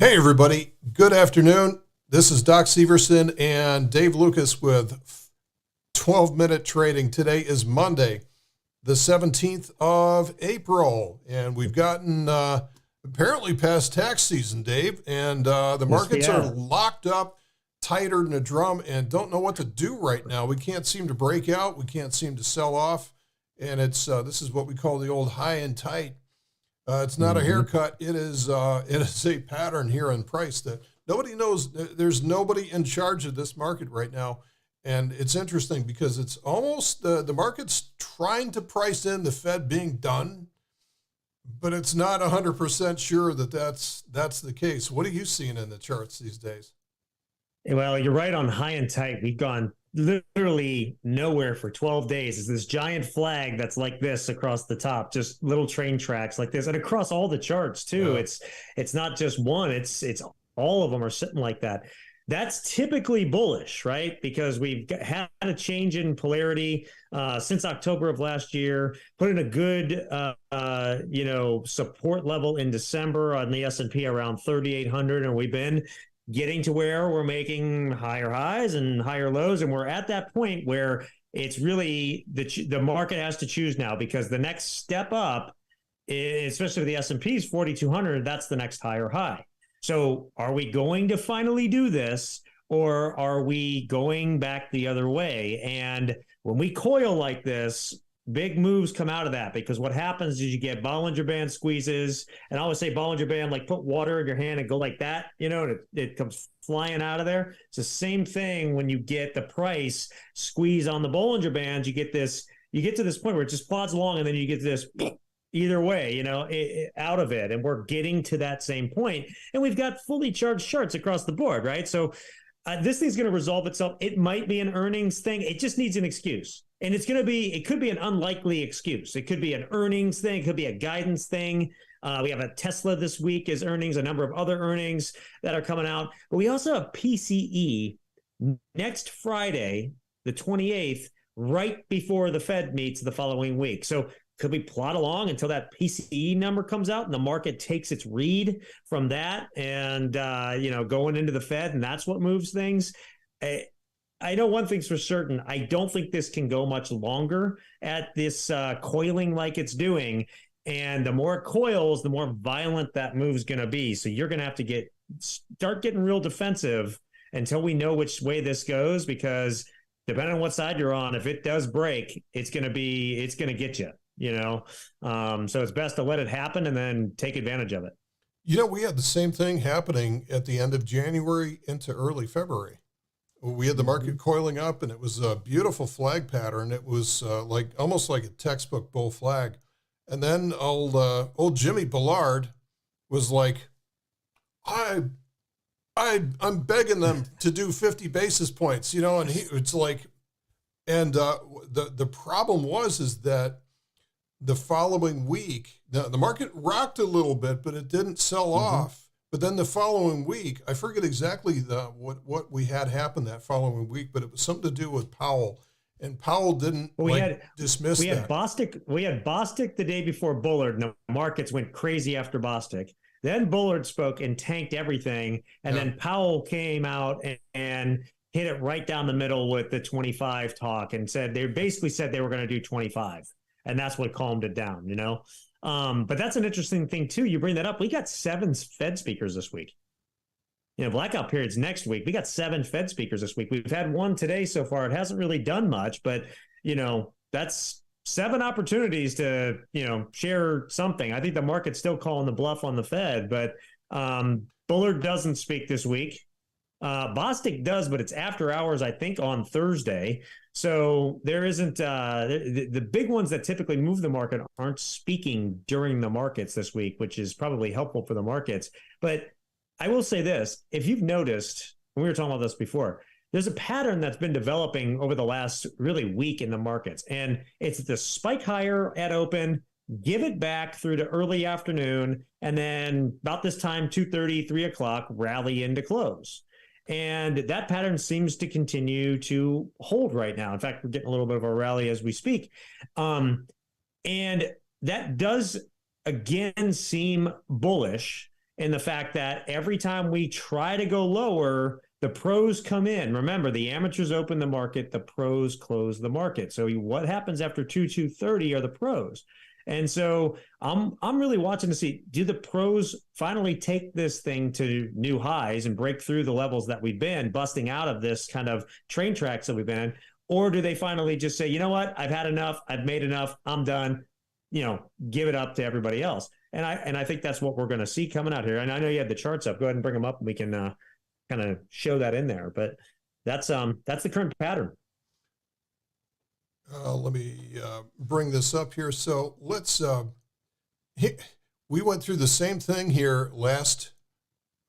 Hey, everybody. Good afternoon. This is Doc Severson and Dave Lukas with 12-Minute Trading. Today is Monday, the 17th of April, and we've gotten apparently past tax season, Dave, and the markets are locked up tighter than a drum and don't know what to do right now. We can't seem to break out. We can't seem to sell off, and this is what we call the old high and tight. It's not a haircut. It is a pattern here in price that nobody knows. There's nobody in charge of this market right now. And it's interesting because it's almost the market's trying to price in the Fed being done, but it's not 100% sure that that's the case. What are you seeing in the charts these days? Well, you're right on high and tight. We've gone literally nowhere for 12 days. It's this giant flag that's like this across the top, just little train tracks like this, and across all the charts too. Yeah. It's not just one. It's all of them are sitting like that. That's typically bullish, right? Because we've had a change in polarity since October of last year, put in a good support level in December on the S&P around 3,800, and we've been getting to where we're making higher highs and higher lows. And we're at that point where it's really the market has to choose now, because the next step up, especially the S&P is 4,200. That's the next higher high. So are we going to finally do this, or are we going back the other way? And when we coil like this, big moves come out of that, because what happens is you get Bollinger Band squeezes. And I always say Bollinger Band, like put water in your hand and go like that, and it comes flying out of there. It's the same thing when you get the price squeeze on the Bollinger Bands. You get to this point where it just plods along, and then you get this either way, out of it. And we're getting to that same point. And we've got fully charged charts across the board, right? So this thing's going to resolve itself. It might be an earnings thing. It just needs an excuse. And it could be an unlikely excuse. It could be an earnings thing. It could be a guidance thing. We have a Tesla this week as earnings, a number of other earnings that are coming out. But we also have PCE next Friday, the 28th, right before the Fed meets the following week. So could we plot along until that PCE number comes out and the market takes its read from that and, going into the Fed, and that's what moves things? I know one thing's for certain. I don't think this can go much longer at this coiling like it's doing. And the more it coils, the more violent that move's going to be. So you're going to have to start getting real defensive until we know which way this goes, because depending on what side you're on, if it does break, it's going to get you. So it's best to let it happen and then take advantage of it. We had the same thing happening at the end of January into early February. We had the market coiling up, and it was a beautiful flag pattern. It was almost like a textbook bull flag. And then old Jimmy Bullard was like, I'm begging them to do 50 basis points, and the problem is that the following week, the market rocked a little bit, but it didn't sell off. But then the following week, I forget exactly what we had happen that following week, but it was something to do with Powell, and Powell didn't dismiss that. We had Bostic the day before Bullard, and the markets went crazy after Bostic. Then Bullard spoke and tanked everything, and then Powell came out and hit it right down the middle with the 25 talk, and basically said they were going to do 25, and that's what calmed it down, But that's an interesting thing too. You bring that up. We got 7 Fed speakers this week. Blackout periods next week. We got 7 Fed speakers this week. We've had one today so far. It hasn't really done much, but that's 7 opportunities to share something. I think the market's still calling the bluff on the Fed, but Bullard doesn't speak this week. Bostic does, but it's after hours, I think, on Thursday. So there isn't the big ones that typically move the market aren't speaking during the markets this week, which is probably helpful for the markets. But I will say this, if you've noticed, when we were talking about this before, there's a pattern that's been developing over the last really week in the markets. And it's the spike higher at open, give it back through to early afternoon, and then about this time, 2:30, 3 o'clock, rally into close. And that pattern seems to continue to hold right now. In fact, we're getting a little bit of a rally as we speak. And that does, again, seem bullish. in the fact that every time we try to go lower, the pros come in. Remember, the amateurs open the market, the pros close the market. So what happens after 230 are the pros. And so I'm really watching to see, do the pros finally take this thing to new highs and break through the levels that we've been busting out of this kind of train tracks that we've been in? Or do they finally just say, you know what, I've had enough, I've made enough, I'm done, give it up to everybody else? And I think that's what we're going to see coming out here. And I know you had the charts up. Go ahead and bring them up and we can kind of show that in there. But that's the current pattern. Let me bring this up here. So let's, we went through the same thing here last,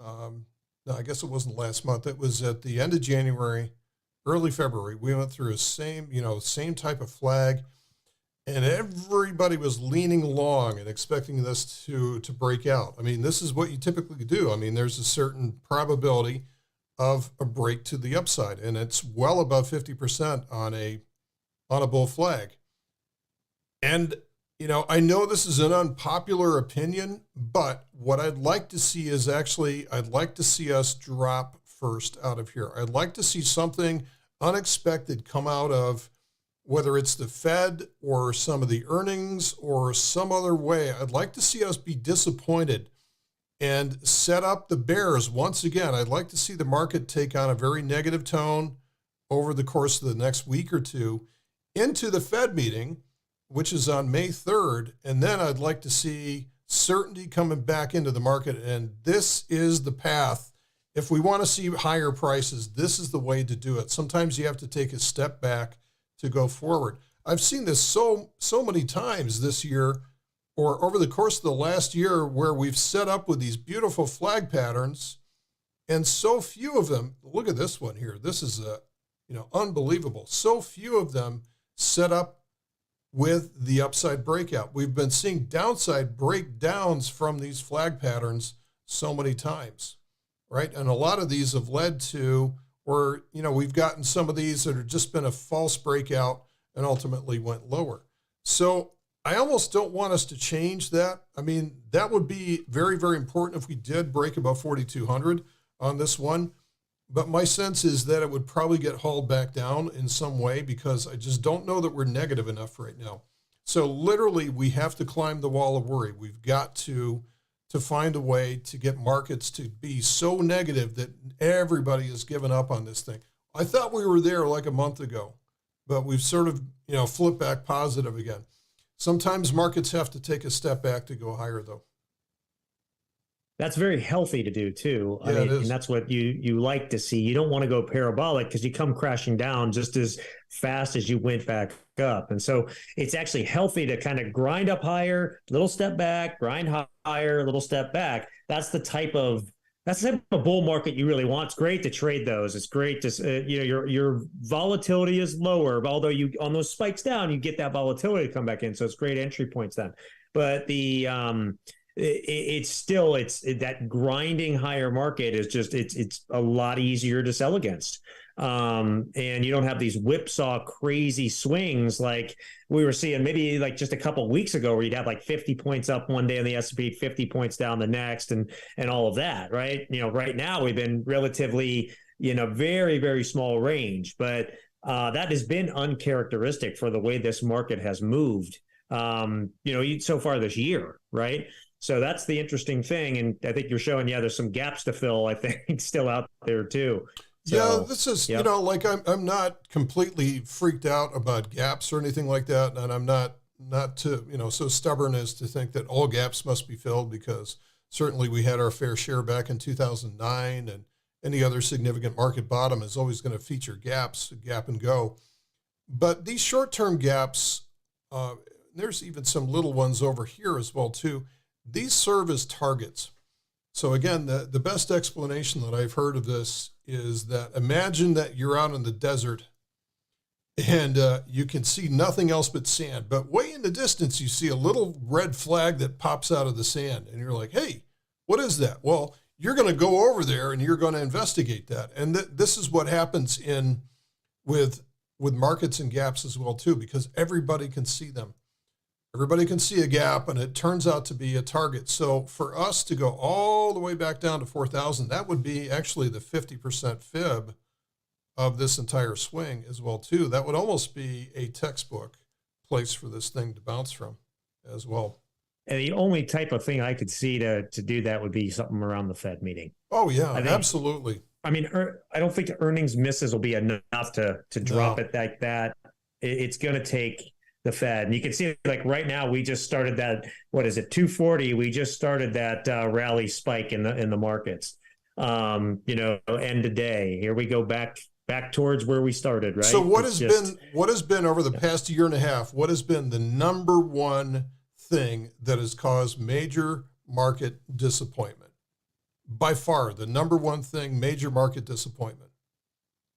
no, I guess it wasn't last month. It was at the end of January, early February. We went through a same type of flag, and everybody was leaning long and expecting this to break out. I mean, this is what you typically do. I mean, there's a certain probability of a break to the upside, and it's well above 50% on a bull flag. And, I know this is an unpopular opinion, but what I'd like to see is I'd like to see us drop first out of here. I'd like to see something unexpected come out of, whether it's the Fed or some of the earnings or some other way. I'd like to see us be disappointed and set up the bears once again. I'd like to see the market take on a very negative tone over the course of the next week or two into the Fed meeting, which is on May 3rd. And then I'd like to see certainty coming back into the market. And this is the path. If we want to see higher prices, this is the way to do it. Sometimes you have to take a step back to go forward. I've seen this so many times this year, or over the course of the last year, where we've set up with these beautiful flag patterns, and so few of them. Look at this one here. This is unbelievable. So few of them set up with the upside breakout. We've been seeing downside breakdowns from these flag patterns so many times, right? And a lot of these have led to, or we've gotten some of these that have just been a false breakout and ultimately went lower. So I almost don't want us to change that. I mean, that would be very, very important if we did break above 4,200 on this one. But my sense is that it would probably get hauled back down in some way, because I just don't know that we're negative enough right now. So literally, we have to climb the wall of worry. We've got to find a way to get markets to be so negative that everybody has given up on this thing. I thought we were there like a month ago, but we've sort of, flipped back positive again. Sometimes markets have to take a step back to go higher, though. That's very healthy to do too. Yeah, it is. And that's what you like to see. You don't want to go parabolic because you come crashing down just as fast as you went back up. And so it's actually healthy to kind of grind up higher, little step back, grind higher, little step back. That's the type of bull market you really want. It's great to trade those. It's great to, your volatility is lower, although you on those spikes down, you get that volatility to come back in. So it's great entry points then. But it's that grinding higher market is just, it's a lot easier to sell against. And you don't have these whipsaw crazy swings like we were seeing maybe like just a couple of weeks ago, where you'd have like 50 points up one day in the S&P, 50 points down the next, and all of that, right? Right now we've been relatively, very, very small range, but that has been uncharacteristic for the way this market has moved, so far this year, right? So that's the interesting thing. And I think you're showing, there's some gaps to fill, I think, still out there too. So, this is, like I'm not completely freaked out about gaps or anything like that. And I'm not so stubborn as to think that all gaps must be filled, because certainly we had our fair share back in 2009, and any other significant market bottom is always going to feature gaps, gap and go. But these short-term gaps, there's even some little ones over here as well too. These serve as targets. So again, the best explanation that I've heard of this is that imagine that you're out in the desert and you can see nothing else but sand, but way in the distance, you see a little red flag that pops out of the sand, and you're like, hey, what is that? Well, you're going to go over there and you're going to investigate that. And this is what happens with markets and gaps as well too, because everybody can see them. Everybody can see a gap, and it turns out to be a target. So for us to go all the way back down to 4,000, that would be actually the 50% fib of this entire swing as well, too. That would almost be a textbook place for this thing to bounce from as well. And the only type of thing I could see to do that would be something around the Fed meeting. Oh, yeah, absolutely. I mean, I don't think earnings misses will be enough to drop it like that. It's going to take the Fed. And you can see, like right now, we just started that, 240? We just started that rally spike in the markets. End of day. Here we go back towards where we started, right? So what has been over the past year and a half, what has been the number one thing that has caused major market disappointment? By far, the number one thing, major market disappointment.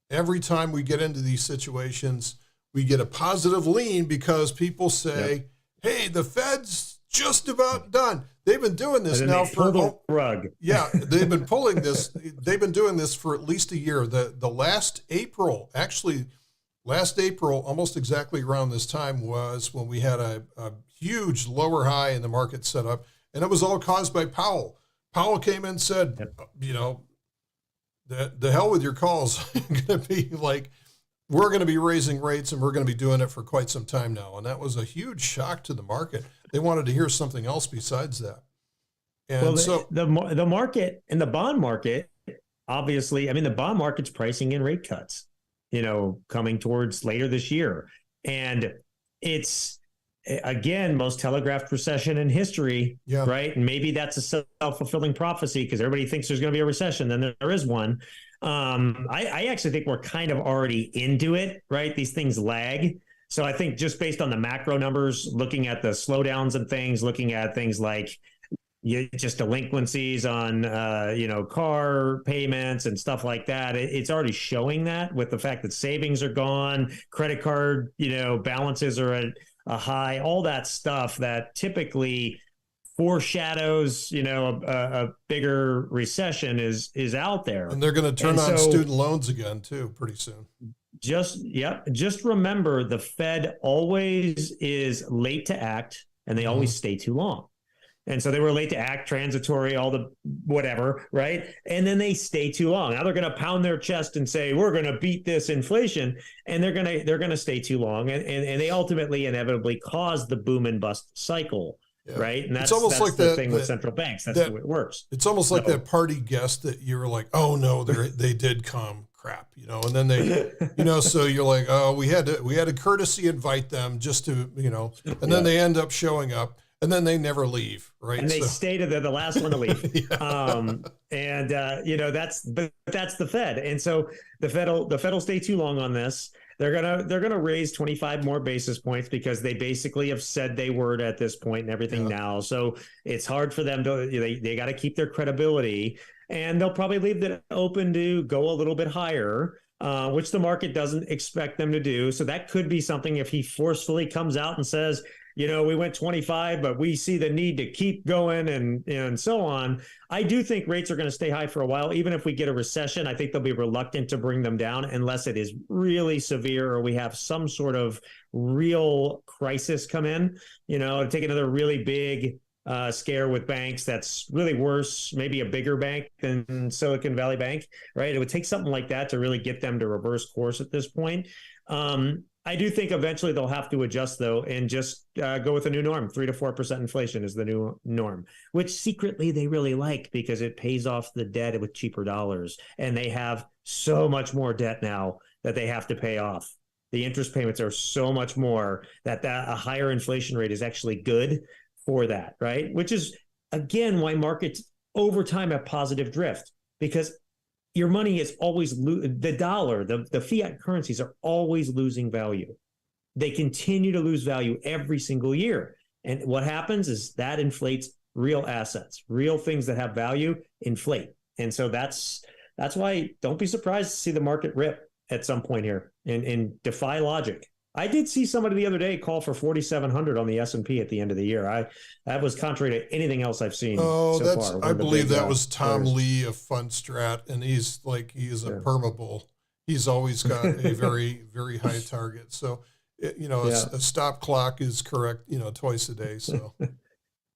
Every time we get into these situations, we get a positive lean because people say, hey, the Fed's just about done. They've been doing this now for the rug. Yeah, they've been pulling this. They've been doing this for at least a year. The last April, almost exactly around this time was when we had a huge lower high in the market set up, and it was all caused by Powell. Powell came in and said, the hell with your calls. Going to be like, we're going to be raising rates, and we're going to be doing it for quite some time now. And that was a huge shock to the market. They wanted to hear something else besides that. And the market and the bond market, obviously, I mean, the bond market's pricing in rate cuts, coming towards later this year. And it's, again, most telegraphed recession in history, right? And maybe that's a self-fulfilling prophecy because everybody thinks there's going to be a recession, then there is one. I actually think we're kind of already into it, right? These things lag. So I think just based on the macro numbers, looking at the slowdowns and things, looking at things like just delinquencies on, car payments and stuff like that, it's already showing that with the fact that savings are gone, credit card, balances are at a high, all that stuff that typically foreshadows, a bigger recession is out there. And they're going to turn on student loans again too, pretty soon. Just remember the Fed always is late to act and they always stay too long. And so they were late to act, transitory, all the whatever, right? And then they stay too long. Now they're going to pound their chest and say, we're going to beat this inflation. And they're going to stay too long. And they ultimately inevitably cause the boom and bust cycle. Yeah. Right. And that's like the thing with central banks. That's the way it works. It's almost like that party guest that you were like, oh no, they did come, crap, and then they, so you're like, oh, we had to courtesy invite them just to, and then they end up showing up and then they never leave. Right. And they stay to the last one to leave. That's the Fed. And so the Fed will stay too long on this. They're gonna raise 25 more basis points because they basically have said they were at this point and everything now. So it's hard for them to they got to keep their credibility, and they'll probably leave it open to go a little bit higher, which the market doesn't expect them to do. So that could be something if he forcefully comes out and says, we went 25, but we see the need to keep going and so on. I do think rates are going to stay high for a while. Even if we get a recession, I think they'll be reluctant to bring them down unless it is really severe or we have some sort of real crisis come in, to take another really big scare with banks that's really worse, maybe a bigger bank than Silicon Valley Bank, right? It would take something like that to really get them to reverse course at this point. I do think eventually they'll have to adjust, though, and just go with a new norm. 3 to 4% inflation is the new norm, which secretly they really like because it pays off the debt with cheaper dollars. And they have so much more debt now that they have to pay off. The interest payments are so much more that a higher inflation rate is actually good for that, right? Which is, again, why markets over time have positive drift, because your money is always the dollar, the fiat currencies are always losing value. They continue to lose value every single year. And what happens is that inflates real assets, real things that have value inflate. And so that's why don't be surprised to see the market rip at some point here and defy logic. I did see somebody the other day call for 4,700 on the S&P at the end of the year. That was contrary to anything else I've seen so far. I believe that was Tom Lee of FundStrat, and he is a perma bull. He's always got a very, very high target. So Yeah. a stop clock is correct, twice a day. So,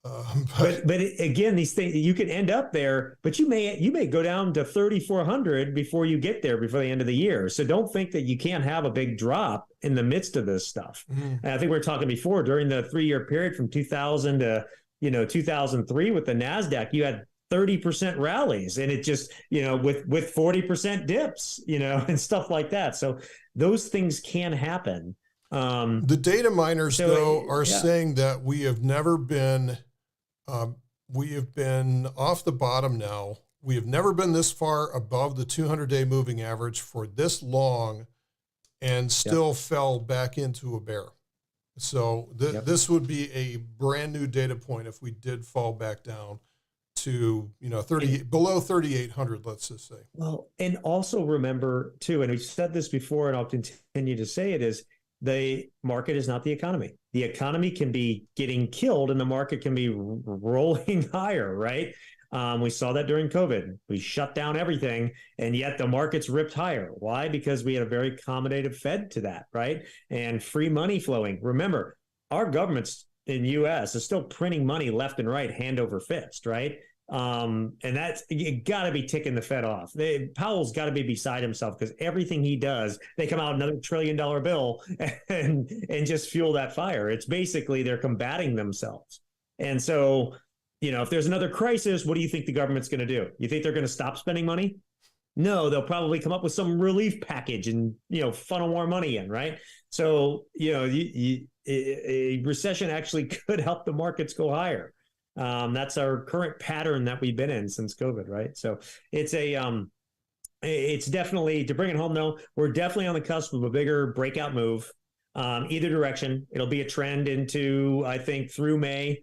But again, these things you can end up there, but you may go down to 3,400 before you get there before the end of the year. So don't think that you can't have a big drop in the midst of this stuff. mm-hmm. And I think we were talking before during the 3-year period from 2000 to 2003 with the Nasdaq, you had 30% rallies, and it just with 40% dips, and stuff like that. So those things can happen. The data miners, though, are saying that we have been off the bottom now. We have never been this far above the 200-day moving average for this long and still fell back into a bear. So this would be a brand new data point if we did fall back down to, below 3,800, let's just say. Well, and also remember too, and we've said this before, and I'll continue to say it, is the market is not the economy. The economy can be getting killed and the market can be rolling higher, right? We saw that during COVID. We shut down everything, and yet the market's ripped higher. Why? Because we had a very accommodative Fed to that, right? And free money flowing. Remember, our government's in U.S. is still printing money left and right, hand over fist, right? And that's, you got to be ticking the Fed off. Powell's got to be beside himself, because everything he does, they come out another $1 trillion bill and just fuel that fire. It's basically they're combating themselves. And so, if there's another crisis, what do you think the government's going to do? You think they're going to stop spending money? No, they'll probably come up with some relief package and, funnel more money in, right? So, a recession actually could help the markets go higher. That's our current pattern that we've been in since COVID, right? So it's it's definitely, to bring it home though, we're definitely on the cusp of a bigger breakout move. Either direction, it'll be a trend into, I think, through May,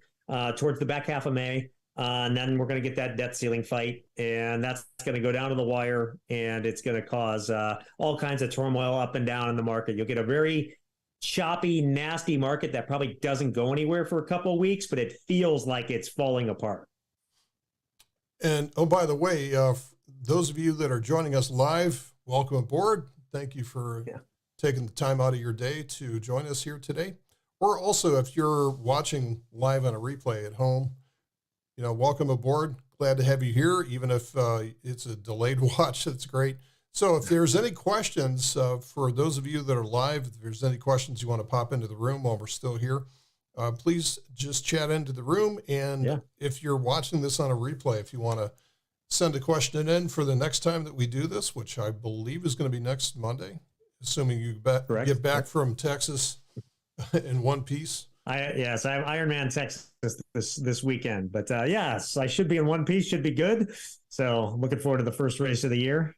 towards the back half of May. And then we're going to get that debt ceiling fight, and that's going to go down to the wire, and it's going to cause all kinds of turmoil up and down in the market. You'll get a very choppy, nasty market that probably doesn't go anywhere for a couple of weeks, but it feels like it's falling apart. And, oh, by the way, those of you that are joining us live, welcome aboard. Thank you for taking the time out of your day to join us here today. Or also, if you're watching live on a replay at home, welcome aboard. Glad to have you here, even if it's a delayed watch. That's great. So if there's any questions, for those of you that are live, if there's any questions you want to pop into the room while we're still here, please just chat into the room. And if you're watching this on a replay, if you want to send a question in for the next time that we do this, which I believe is going to be next Monday, assuming you get back from Texas in one piece. I have Ironman Texas this weekend, but yes, I should be in one piece, should be good. So looking forward to the first race of the year.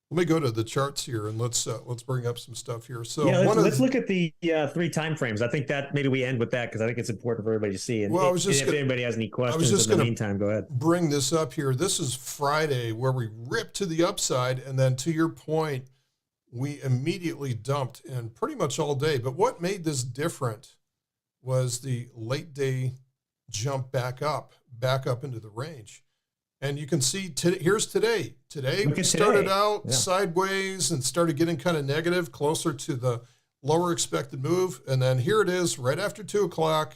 Let me go to the charts here and let's bring up some stuff here. So let's look at the 3 time frames. I think that maybe we end with that because I think it's important for everybody to see. And if anybody has any questions in the meantime, go ahead. Bring this up here. This is Friday where we ripped to the upside, and then to your point, we immediately dumped and pretty much all day. But what made this different was the late day jump back up into the range. And you can see, here's today. Today we started out sideways and started getting kind of negative, closer to the lower expected move. And then here it is right after 2 o'clock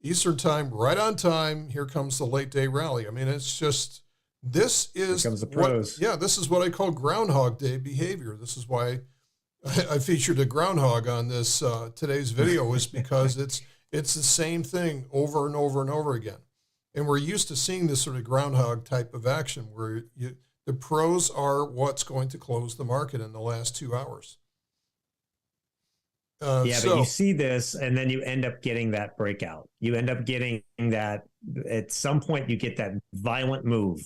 Eastern time, right on time. Here comes the late day rally. I mean, it's just, this is the pros. This is what I call Groundhog Day behavior. This is why I featured a groundhog on this today's video, is because it's the same thing over and over and over again. And we're used to seeing this sort of groundhog type of action where the pros are what's going to close the market in the last 2 hours. But you see this, and then you end up getting that breakout. You end up getting that, at some point you get that violent move,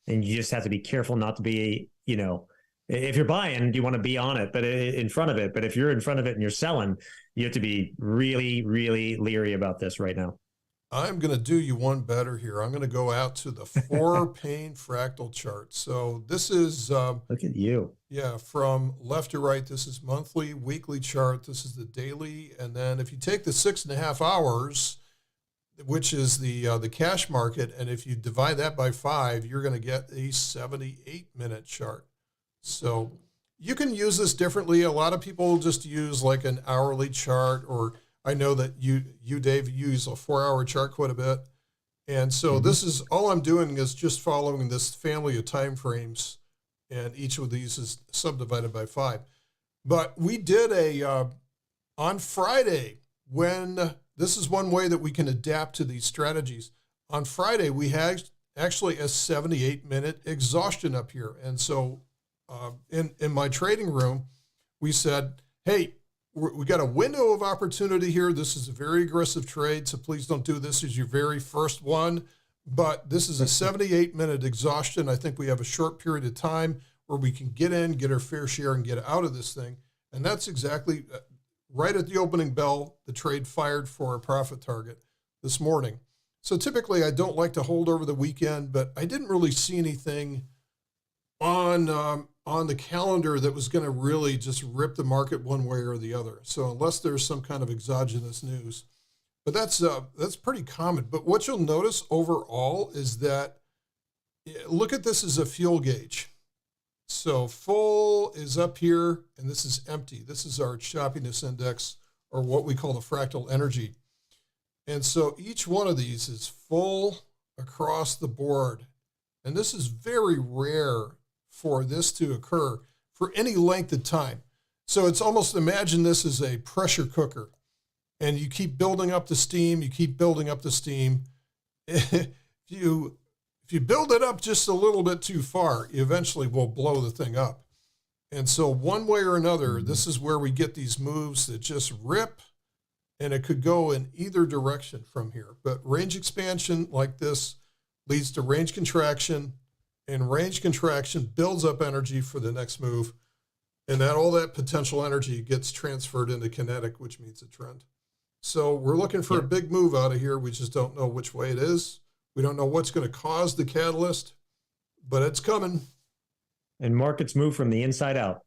and you just have to be careful not to be, if you're buying, you want to be on it, but in front of it. But if you're in front of it and you're selling, you have to be really, really leery about this right now. I'm going to do you one better here. I'm going to go out to the 4-pane fractal chart. So this is... look at you. Yeah, from left to right, this is monthly, weekly chart. This is the daily. And then if you take the 6.5 hours, which is the cash market, and if you divide that by 5, you're going to get a 78-minute chart. So you can use this differently. A lot of people just use like an hourly chart, or I know that you Dave, use a 4-hour chart quite a bit. And so this is all I'm doing is just following this family of time frames, and each of these is subdivided by 5. But we did on Friday, when this is one way that we can adapt to these strategies. On Friday, we had actually a 78-minute exhaustion up here. And so in my trading room, we said, hey, we got a window of opportunity here. This is a very aggressive trade, so please don't do this as your very first one. But this is a 78-minute exhaustion. I think we have a short period of time where we can get in, get our fair share, and get out of this thing. And that's exactly right at the opening bell, the trade fired for a profit target this morning. So typically I don't like to hold over the weekend, but I didn't really see anything on the calendar that was going to really just rip the market one way or the other. So unless there's some kind of exogenous news, but that's pretty common. But what you'll notice overall is that, look at this as a fuel gauge. So full is up here, and this is empty. This is our choppiness index, or what we call the fractal energy. And so each one of these is full across the board. And this is very rare for this to occur for any length of time. So it's almost, imagine this as a pressure cooker, and you keep building up the steam, you keep building up the steam. If you build it up just a little bit too far, you eventually will blow the thing up. And so one way or another, this is where we get these moves that just rip, and it could go in either direction from here. But range expansion like this leads to range contraction, and range contraction builds up energy for the next move. And that all that potential energy gets transferred into kinetic, which means a trend. So we're looking for a big move out of here. We just don't know which way it is. We don't know what's going to cause the catalyst, but it's coming. And markets move from the inside out.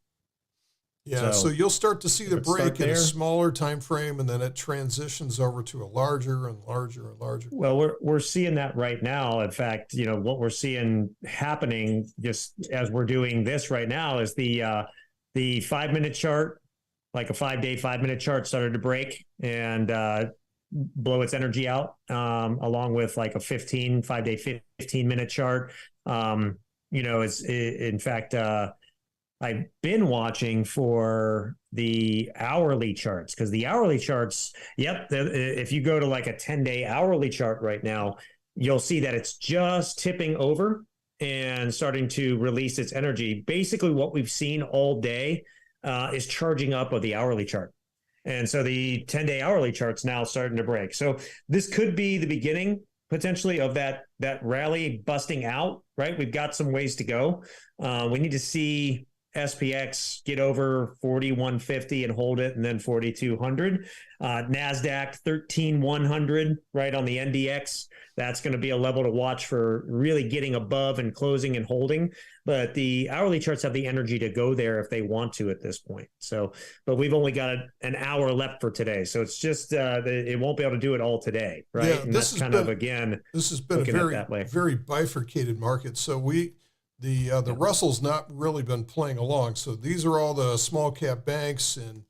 Yeah, so you'll start to see the break in a smaller time frame, and then it transitions over to a larger and larger and larger. Well, we're seeing that right now. In fact, what we're seeing happening just as we're doing this right now is the 5-minute chart, like a 5-day 5-minute chart, started to break and blow its energy out, along with like a 5-day 15-minute chart. It's in fact. I've been watching for the hourly charts, because the hourly charts, if you go to like a 10-day hourly chart right now, you'll see that it's just tipping over and starting to release its energy. Basically, what we've seen all day is charging up of the hourly chart. And so the 10-day hourly chart's now starting to break. So this could be the beginning potentially of that rally busting out, right? We've got some ways to go. We need to see SPX get over 4150 and hold it, and then 4200. NASDAQ 13100 right on the NDX. That's going to be a level to watch for really getting above and closing and holding. But the hourly charts have the energy to go there if they want to at this point. So, but we've only got an hour left for today. So it's just, it won't be able to do it all today, right? Yeah, and that's kind of, again, this has been a very bifurcated market. So the Russell's not really been playing along. So these are all the small cap banks and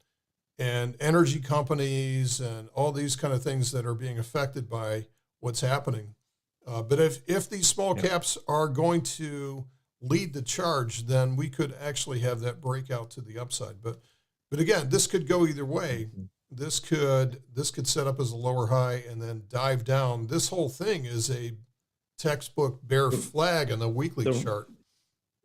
energy companies and all these kind of things that are being affected by what's happening. But if these small caps are going to lead the charge, then we could actually have that breakout to the upside. But again, this could go either way. This could set up as a lower high and then dive down. This whole thing is a textbook bear flag on the weekly chart.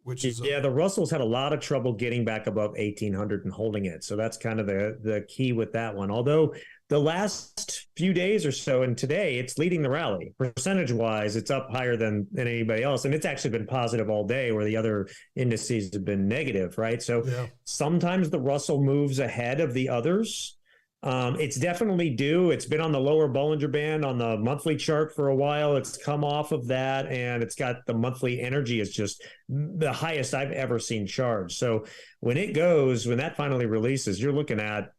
The Russell's had a lot of trouble getting back above 1800 and holding it. So that's kind of the key with that one. Although the last few days or so, and today it's leading the rally. Percentage wise, it's up higher than anybody else. And it's actually been positive all day, where the other indices have been negative, right? So sometimes the Russell moves ahead of the others. It's definitely due. It's been on the lower Bollinger Band on the monthly chart for a while. It's come off of that, and it's got the monthly energy is just the highest I've ever seen charged. So when that finally releases, you're looking at,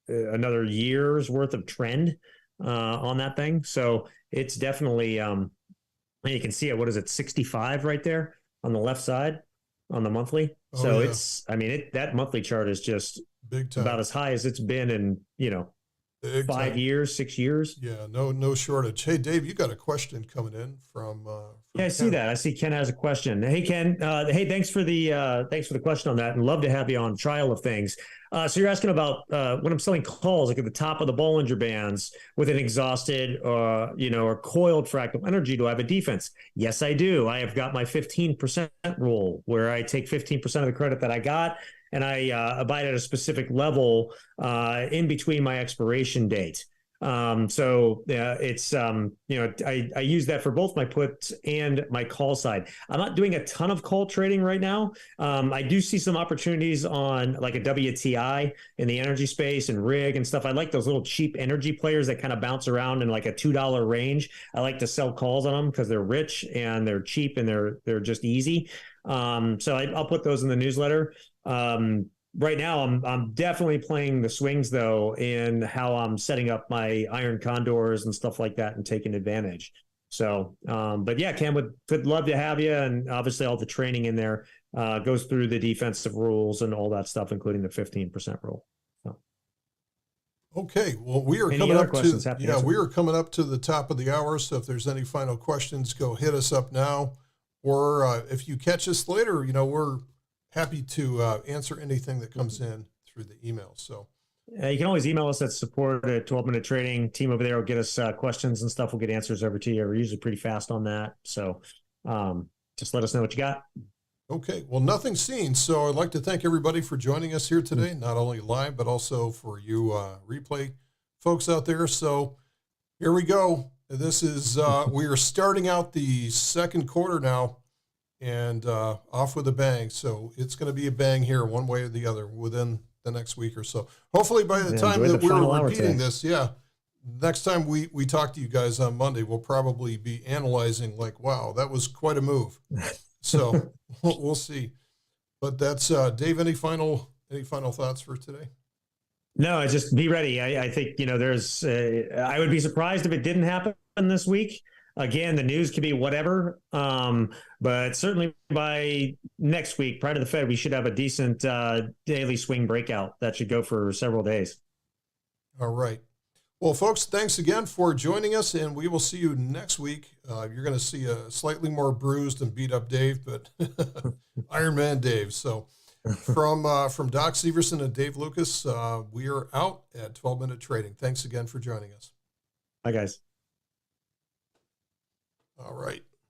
another year's worth of trend on that thing. So it's definitely, you can see it. What is it? 65 right there on the left side. on the monthly. Oh, So yeah. that monthly chart is just Big time. about as high as it's been in, Big 5 time. years, 6 years. Yeah, no shortage. Hey, Dave, you got a question coming in from Yeah, I see Ken. that. I see Ken has a question. Hey, Ken. Hey, thanks for the question on that, and love to have you on trial of things. So you're asking about when I'm selling calls, like at the top of the Bollinger Bands with an exhausted, or coiled fractal energy. Do I have a defense? Yes, I do. I have got my 15% rule, where I take 15% of the credit that I got, and I abide at a specific level in between my expiration date. It's I use that for both my puts and my call side. I'm not doing a ton of call trading right now. I do see some opportunities on like a WTI in the energy space and rig and stuff. I like those little cheap energy players that kind of bounce around in like a $2 range. I like to sell calls on them because they're rich and they're cheap and they're just easy. I'll put those in the newsletter. Right now, I'm definitely playing the swings though in how I'm setting up my iron condors and stuff like that and taking advantage. So, but yeah, Cam could love to have you, and obviously all the training in there goes through the defensive rules and all that stuff, including the 15% rule. So. Okay, well, we are Any coming other up questions? to Happy to yeah, answer. we are coming up to the top of the hour. So if there's any final questions, go hit us up now, or if you catch us later, we're happy to answer anything that comes in through the email. So You can always email us at support at 12-minute trading. Team over there will get us questions and stuff. We'll get answers over to you. We're usually pretty fast on that. So just let us know what you got. okay, well, nothing seen. So I'd like to thank everybody for joining us here today, not only live, but also for you replay folks out there. So here we go. This is, we are starting out the second quarter now and off with a bang. So it's going to be a bang here one way or the other within the next week or so. Hopefully by the time that we're repeating this, next time we talk to you guys on Monday, we'll probably be analyzing like, wow, that was quite a move. So we'll see. But that's Dave. Any final thoughts for today? No, just be ready. I think there's. I would be surprised if it didn't happen this week. Again, the news could be whatever, but certainly by next week, prior to the Fed, we should have a decent daily swing breakout that should go for several days. All right. Well, folks, thanks again for joining us, and we will see you next week. You're going to see a slightly more bruised and beat up Dave, but Iron Man Dave. So from Doc Severson and Dave Lukas, we are out at 12-minute trading. Thanks again for joining us. Bye, guys. All right.